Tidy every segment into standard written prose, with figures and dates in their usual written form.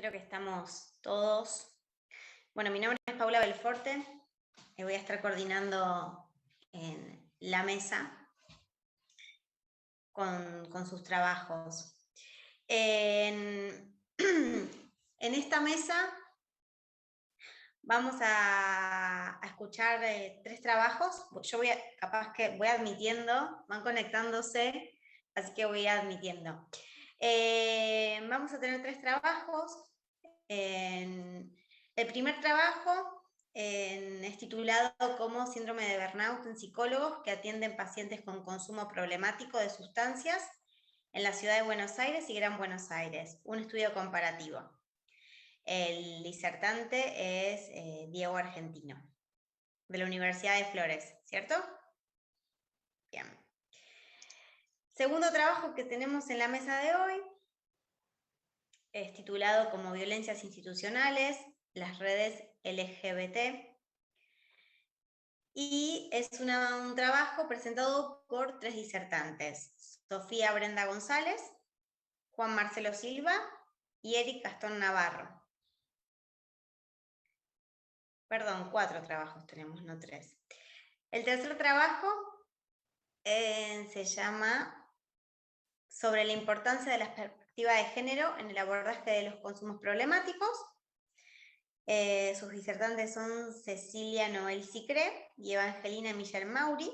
Creo que estamos todos. Bueno, mi nombre es Paula Belforte. Voy a estar coordinando en la mesa con sus trabajos. En esta mesa vamos a escuchar 3 trabajos. Yo capaz que voy admitiendo, van conectándose, así que voy admitiendo. Vamos a tener 3 trabajos. El primer trabajo es titulado como Síndrome de Burnout en psicólogos que atienden pacientes con consumo problemático de sustancias en la ciudad de Buenos Aires y Gran Buenos Aires, un estudio comparativo. El disertante es Diego Argentino, de la Universidad de Flores, ¿cierto? Bien. Segundo trabajo que tenemos en la mesa de hoy es titulado como Violencias Institucionales, las redes LGBT, y es un trabajo presentado por 3 disertantes: Sofía Brenda González, Juan Marcelo Silva y Eric Gastón Navarro. Perdón, 4 trabajos tenemos, no 3. El tercer trabajo se llama Sobre la importancia de la perspectiva de género en el abordaje de los consumos problemáticos. Sus disertantes son Cecilia Noel Sicré y Evangelina Miller Mauri.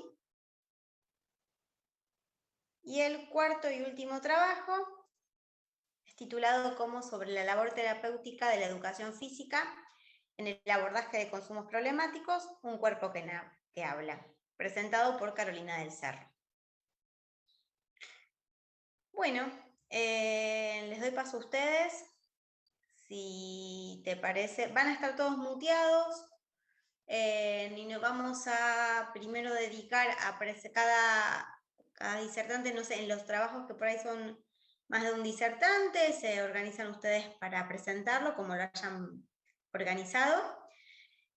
Y el cuarto y último trabajo es titulado como Sobre la labor terapéutica de la educación física en el abordaje de consumos problemáticos, un cuerpo que habla, presentado por Carolina del Cerro. Bueno, les doy paso a ustedes. Si te parece, van a estar todos muteados y nos vamos a primero dedicar a cada disertante, no sé, en los trabajos que por ahí son más de un disertante, se organizan ustedes para presentarlo como lo hayan organizado.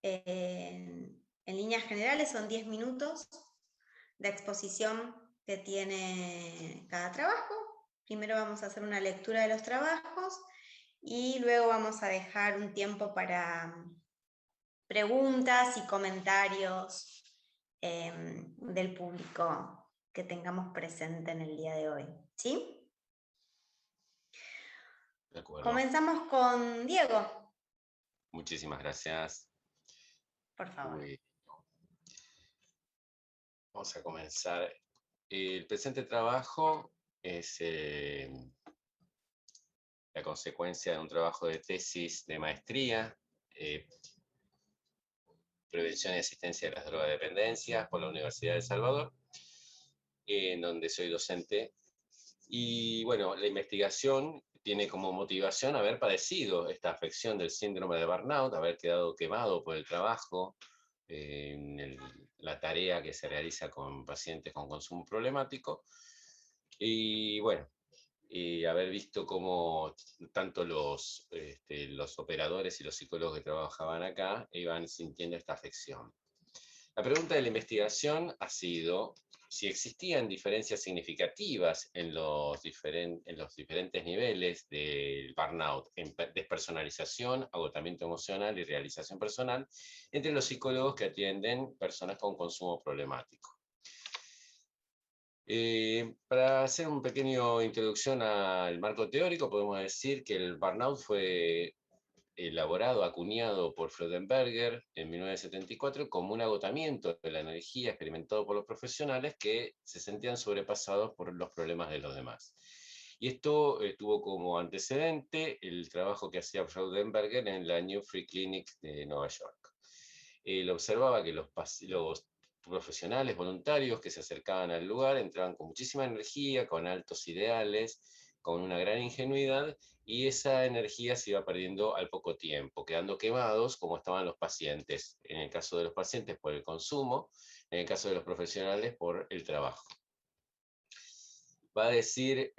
En líneas generales son 10 minutos de exposición que tiene cada trabajo. Primero vamos a hacer una lectura de los trabajos y luego vamos a dejar un tiempo para preguntas y comentarios del público que tengamos presente en el día de hoy. ¿Sí? De acuerdo. Comenzamos con Diego. Muchísimas gracias. Por favor. Bueno, vamos a comenzar. El presente trabajo es la consecuencia de un trabajo de tesis de maestría, Prevención y Asistencia de las Drogodependencias por la Universidad de El Salvador, en donde soy docente. Y bueno, la investigación tiene como motivación haber padecido esta afección del síndrome de burnout, haber quedado quemado por el trabajo, en la tarea que se realiza con pacientes con consumo problemático. Y bueno, haber visto cómo tanto los operadores y los psicólogos que trabajaban acá iban sintiendo esta afección. La pregunta de la investigación ha sido si existían diferencias significativas en los diferentes niveles del burnout, en despersonalización, agotamiento emocional y realización personal, entre los psicólogos que atienden personas con consumo problemático. Para hacer una pequeña introducción al marco teórico, podemos decir que el burnout fue elaborado, acuñado por Freudenberger en 1974 como un agotamiento de la energía experimentado por los profesionales que se sentían sobrepasados por los problemas de los demás. Y esto tuvo como antecedente el trabajo que hacía Freudenberger en la New Free Clinic de Nueva York. Él observaba que los profesionales voluntarios que se acercaban al lugar entraban con muchísima energía, con altos ideales, con una gran ingenuidad, y esa energía se iba perdiendo al poco tiempo, quedando quemados como estaban los pacientes, en el caso de los pacientes por el consumo, en el caso de los profesionales por el trabajo. Va a decir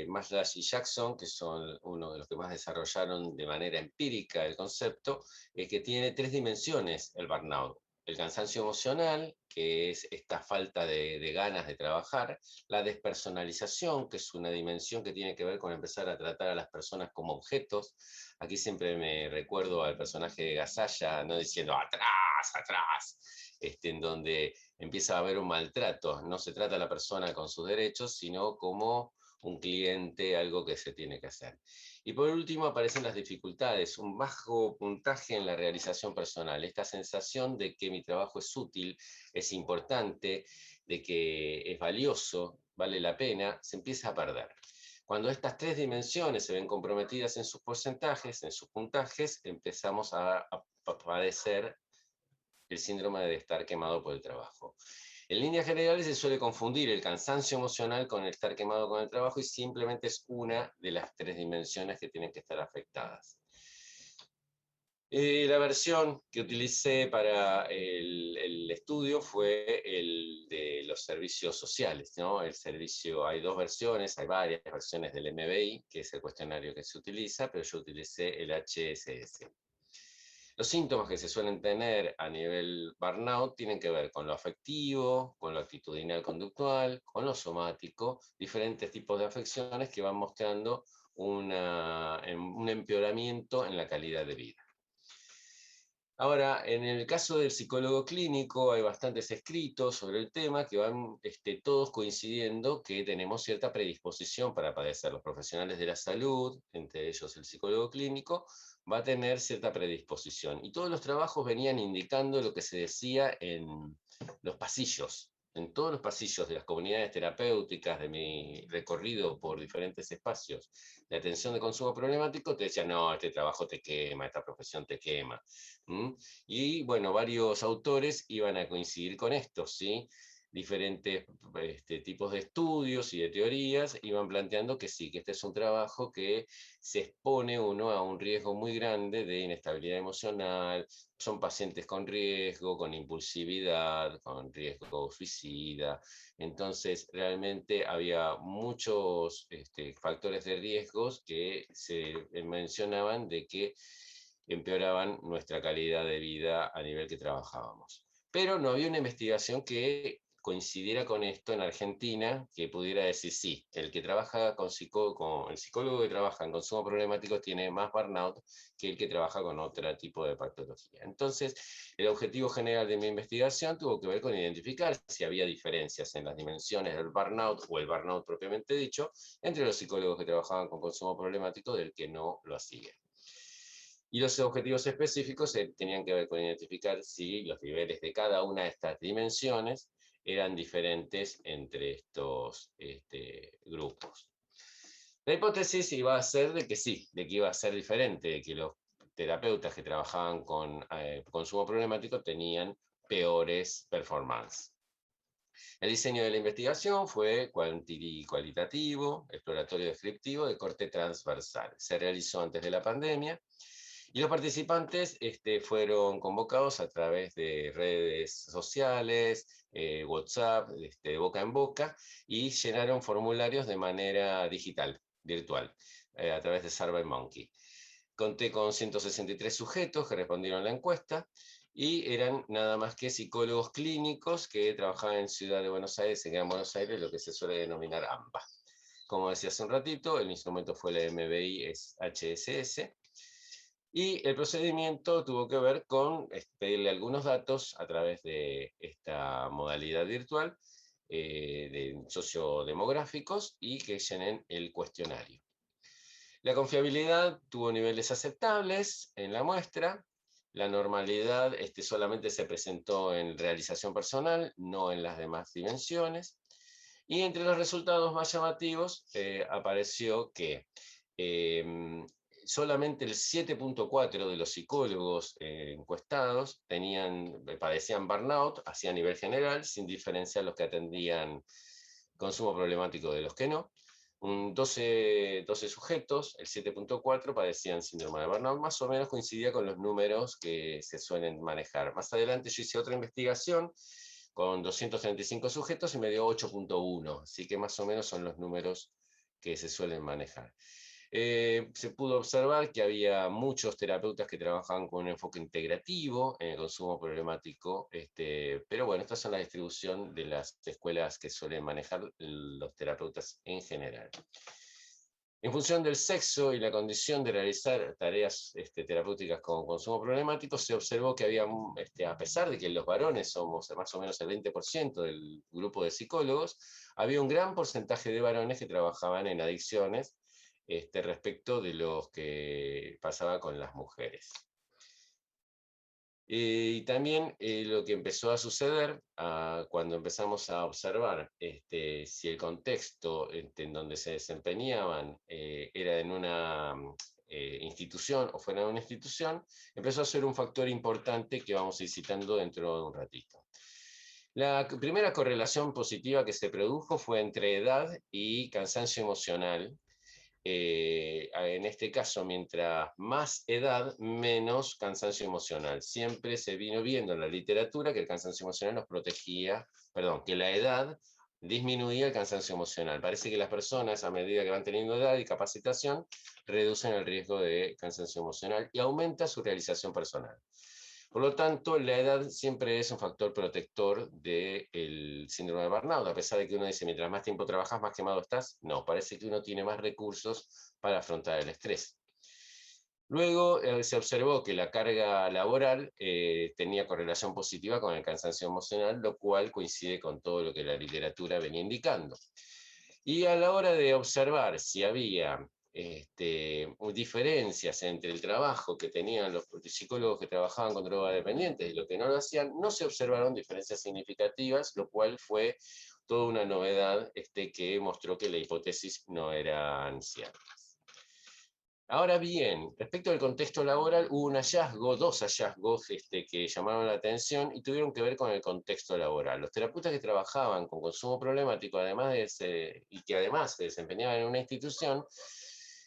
Maslach y Jackson, que son uno de los que más desarrollaron de manera empírica el concepto, que tiene 3 dimensiones el burnout. el cansancio emocional, que es esta falta de ganas de trabajar, la despersonalización, que es una dimensión que tiene que ver con empezar a tratar a las personas como objetos. Aquí siempre me recuerdo al personaje de Gasalla, no diciendo atrás, atrás, en donde empieza a haber un maltrato. No se trata a la persona con sus derechos, sino como un cliente, algo que se tiene que hacer. Y por último aparecen las dificultades, un bajo puntaje en la realización personal, esta sensación de que mi trabajo es útil, es importante, de que es valioso, vale la pena, se empieza a perder. Cuando estas tres dimensiones se ven comprometidas en sus porcentajes, en sus puntajes, empezamos a padecer el síndrome de estar quemado por el trabajo. En líneas generales se suele confundir el cansancio emocional con el estar quemado con el trabajo y simplemente es una de las tres dimensiones que tienen que estar afectadas. La versión que utilicé para el estudio fue el de los servicios sociales, ¿no? El servicio, hay dos versiones, hay varias versiones del MBI, que es el cuestionario que se utiliza, pero yo utilicé el HSS. Los síntomas que se suelen tener a nivel burnout tienen que ver con lo afectivo, con lo actitudinal conductual, con lo somático, diferentes tipos de afecciones que van mostrando un empeoramiento en la calidad de vida. Ahora, en el caso del psicólogo clínico hay bastantes escritos sobre el tema que van todos coincidiendo que tenemos cierta predisposición para padecer. Los profesionales de la salud, entre ellos el psicólogo clínico, va a tener cierta predisposición. Y todos los trabajos venían indicando lo que se decía en los pasillos. En todos los pasillos de las comunidades terapéuticas, de mi recorrido por diferentes espacios de atención de consumo problemático, te decían, no, este trabajo te quema, esta profesión te quema. ¿Mm? Y bueno, varios autores iban a coincidir con esto, ¿sí? Diferentes tipos de estudios y de teorías iban planteando que sí, que este es un trabajo que se expone uno a un riesgo muy grande de inestabilidad emocional, son pacientes con riesgo, con impulsividad, con riesgo suicida, entonces realmente había muchos factores de riesgos que se mencionaban de que empeoraban nuestra calidad de vida a nivel que trabajábamos. Pero no había una investigación que coincidiera con esto en Argentina, que pudiera decir, sí, el que trabaja con el psicólogo que trabaja en consumo problemático tiene más burnout que el que trabaja con otro tipo de patología. Entonces, el objetivo general de mi investigación tuvo que ver con identificar si había diferencias en las dimensiones del burnout o el burnout propiamente dicho entre los psicólogos que trabajaban con consumo problemático del que no lo hacían. Y los objetivos específicos tenían que ver con identificar si los niveles de cada una de estas dimensiones eran diferentes entre estos grupos. La hipótesis iba a ser de que sí, de que iba a ser diferente, de que los terapeutas que trabajaban con consumo problemático tenían peores performance. El diseño de la investigación fue cualitativo, exploratorio descriptivo, de corte transversal. Se realizó antes de la pandemia y los participantes fueron convocados a través de redes sociales, WhatsApp, de boca en boca, y llenaron formularios de manera digital, virtual, a través de SurveyMonkey. Conté con 163 sujetos que respondieron a la encuesta y eran nada más que psicólogos clínicos que trabajaban en Ciudad de Buenos Aires, en Gran Buenos Aires, lo que se suele denominar AMBA. Como decía hace un ratito, el instrumento fue la MBI es HSS. Y el procedimiento tuvo que ver con pedirle algunos datos a través de esta modalidad virtual sociodemográficos y que llenen el cuestionario. La confiabilidad tuvo niveles aceptables en la muestra. La normalidad solamente se presentó en realización personal, no en las demás dimensiones. Y entre los resultados más llamativos apareció que solamente el 7.4 de los psicólogos encuestados padecían burnout, así a nivel general, sin diferencia a los que atendían consumo problemático de los que no. 12 sujetos, el 7.4, padecían síndrome de burnout, más o menos coincidía con los números que se suelen manejar. Más adelante yo hice otra investigación con 235 sujetos y me dio 8.1, así que más o menos son los números que se suelen manejar. Se pudo observar que había muchos terapeutas que trabajaban con un enfoque integrativo en el consumo problemático, pero bueno, estas son la distribución de las escuelas que suelen manejar los terapeutas en general. En función del sexo y la condición de realizar tareas terapéuticas con consumo problemático, se observó que había, a pesar de que los varones somos más o menos el 20% del grupo de psicólogos, había un gran porcentaje de varones que trabajaban en adicciones respecto de los que pasaba con las mujeres. Y también lo que empezó a suceder cuando empezamos a observar si el contexto en donde se desempeñaban era en una institución o fuera de una institución, empezó a ser un factor importante que vamos a ir citando dentro de un ratito. La primera correlación positiva que se produjo fue entre edad y cansancio emocional. En este caso, mientras más edad, menos cansancio emocional. Siempre se vino viendo en la literatura que el cansancio emocional nos protegía, perdón, que la edad disminuía el cansancio emocional. Parece que las personas, a medida que van teniendo edad y capacitación, reducen el riesgo de cansancio emocional y aumenta su realización personal. Por lo tanto, la edad siempre es un factor protector del síndrome de burnout, a pesar de que uno dice, mientras más tiempo trabajas, más quemado estás. No, parece que uno tiene más recursos para afrontar el estrés. Luego se observó que la carga laboral tenía correlación positiva con el cansancio emocional, lo cual coincide con todo lo que la literatura venía indicando. Y a la hora de observar si había diferencias entre el trabajo que tenían los psicólogos que trabajaban con drogodependientes y lo que no lo hacían, no se observaron diferencias significativas, lo cual fue toda una novedad que mostró que la hipótesis no eran ciertas. Ahora bien, respecto al contexto laboral, hubo un hallazgo, dos hallazgos que llamaron la atención y tuvieron que ver con el contexto laboral. Los terapeutas que trabajaban con consumo problemático, y que además se desempeñaban en una institución,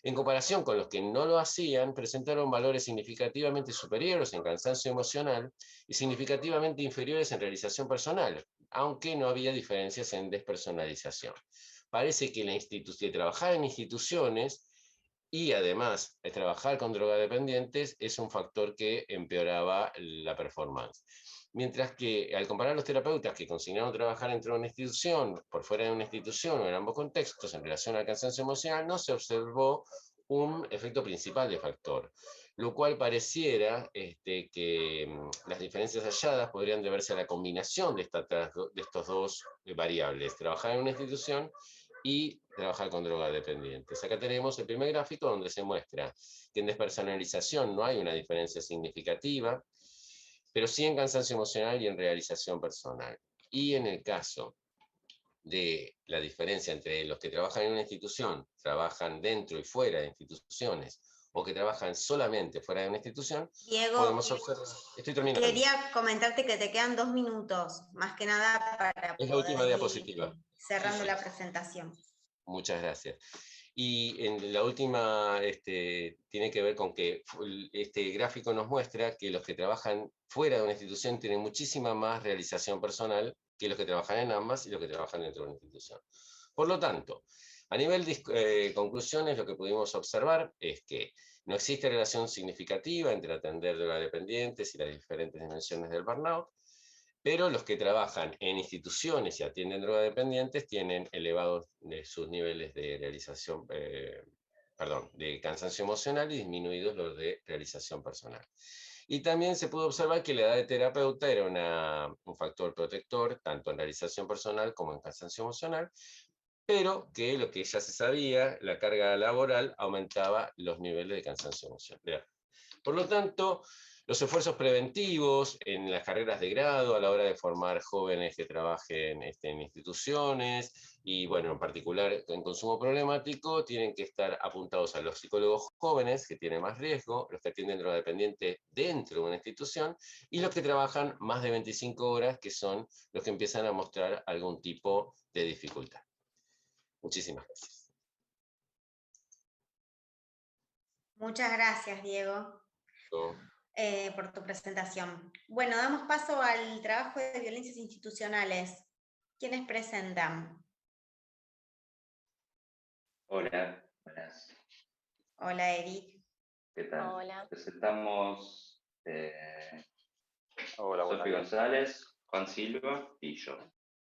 en comparación con los que no lo hacían, presentaron valores significativamente superiores en cansancio emocional y significativamente inferiores en realización personal, aunque no había diferencias en despersonalización. Parece que trabajar en instituciones y además, trabajar con drogodependientes es un factor que empeoraba la performance. Mientras que al comparar los terapeutas que consignaron trabajar dentro de una institución, por fuera de una institución o en ambos contextos en relación al cansancio emocional, no se observó un efecto principal de factor, lo cual pareciera que las diferencias halladas podrían deberse a la combinación de estos dos variables, trabajar en una institución y trabajar con drogodependientes. Acá tenemos el primer gráfico donde se muestra que en despersonalización no hay una diferencia significativa, pero sí en cansancio emocional y en realización personal. Y en el caso de la diferencia entre los que trabajan en una institución, trabajan dentro y fuera de instituciones, o que trabajan solamente fuera de una institución, Diego, podemos observar. Estoy terminando. quería comentarte que te quedan 2 minutos, más que nada para Es la última poder ir diapositiva. cerrando Sí, sí. la presentación. Muchas gracias. Y en la última tiene que ver con que este gráfico nos muestra que los que trabajan fuera de una institución tienen muchísima más realización personal que los que trabajan en ambas y los que trabajan dentro de una institución. Por lo tanto, a nivel de conclusiones, lo que pudimos observar es que no existe relación significativa entre atender drogodependientes y las diferentes dimensiones del burnout, pero los que trabajan en instituciones y atienden drogodependientes tienen elevados sus niveles de realización, de cansancio emocional y disminuidos los de realización personal. Y también se pudo observar que la edad de terapeuta era un factor protector, tanto en realización personal como en cansancio emocional, pero que lo que ya se sabía, la carga laboral aumentaba los niveles de cansancio emocional. Por lo tanto, los esfuerzos preventivos en las carreras de grado a la hora de formar jóvenes que trabajen en instituciones y, bueno, en particular en consumo problemático, tienen que estar apuntados a los psicólogos jóvenes que tienen más riesgo, los que atienden drogodependiente dentro de una institución y los que trabajan más de 25 horas, que son los que empiezan a mostrar algún tipo de dificultad. Muchísimas gracias. Muchas gracias, Diego, ¿No? por tu presentación. Bueno, damos paso al trabajo de violencias institucionales. ¿Quiénes presentan? Hola, buenas. Hola, Eric. ¿Qué tal? Hola. Presentamos Hola, buenas Sofi noches. González, Juan Silva y yo.